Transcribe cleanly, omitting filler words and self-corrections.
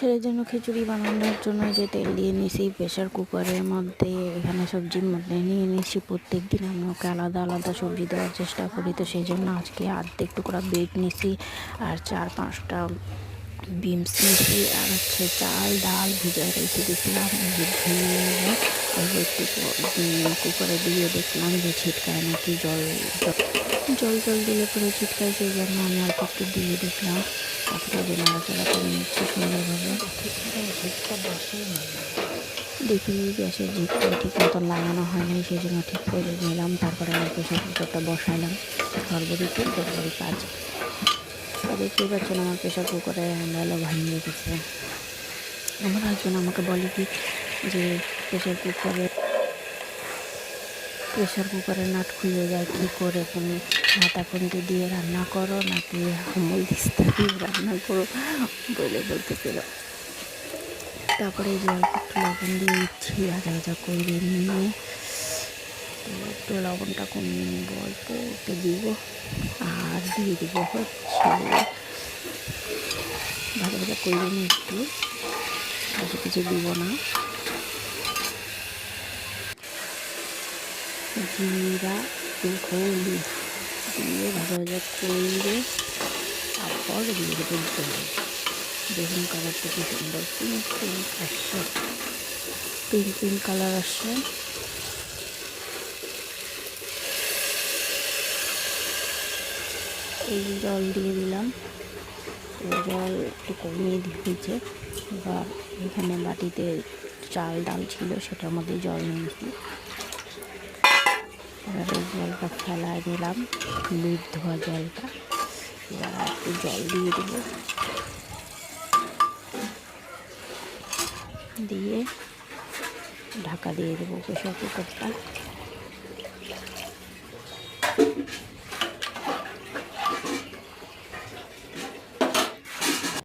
ছেলের জন্য খিচুড়ি বানানোর জন্য যে তেল দিয়ে নিয়েছি প্রেশার কুকারের মধ্যে, এখানে সবজির মধ্যে নিয়ে নিয়েছি। প্রত্যেক দিন আমি ওকে আলাদা আলাদা সবজি দেওয়ার চেষ্টা করি, তো সেই জন্য আজকে অর্ধেক টুকরা বেড নিয়েছি আর 4-5টা বিনস নিয়েছি আর চাল ডাল ভিজায় রেখে দিয়েছিলাম। ধুয়ে একটু কুকারে দিয়ে দেখলাম যে ছিটকায় নাকি, জল জল জল দিলে পরে ছিটকায়, সেই জন্য আমি অল্প একটু দিয়ে দেখলাম। তারপরে যে নাড়াচাড়া করে নিচ্ছি সুন্দরভাবে। দেখি গ্যাসের ঝিকটা ঠিক মতো লাগানো হয় নাই, সেই জন্য ঠিক করে নিলাম। তারপরে আমার প্রেশার কুকারটা বসাইলাম। গড়বড়ি কাজ। দেখতেই পাচ্ছেন আমার প্রেশার কুকারে হ্যান্ডেলও ভাঙিয়ে গেছে। আমার হাজব্যান্ড আমাকে বলে কি যে প্রেশার কুকারের নাট খুলে যায় কী করে, তুমি মাথা খুন্তি দিয়ে রান্না করো নাকি আমল দিস্তা দিয়ে রান্না করো বলতে পেল। তারপরে যে অল্প একটু লবণ দিয়ে দিচ্ছি, ভাজা করে নিয়ে তো একটু লবণটা কমিয়ে নেব, অল্প একটু দিব আর দিয়ে দিব হচ্ছে ভাজা করে নিয়ে একটু, বেশি কিছু দিব না, জিরা একটু হলুদ দিয়ে ভাজা করে তারপর দিয়ে দেবো জল। দেখুন কালারটা কি সুন্দর পিঙ্ক কালার আসছে। এই জল দিয়ে দিলাম, জল একটু কমিয়ে দিয়েছে। এবার এখানে বাটিতে চাল ডাল ছিল, সেটার মধ্যে জল নিয়েছি। এবার এই জলটা ফেলায় দিলাম, হলুদ ধোয়া জলটা। এবার একটু জল দিয়ে দেবো, দিয়ে ঢাকা দিয়ে দেবো প্রেশার কুকারটা।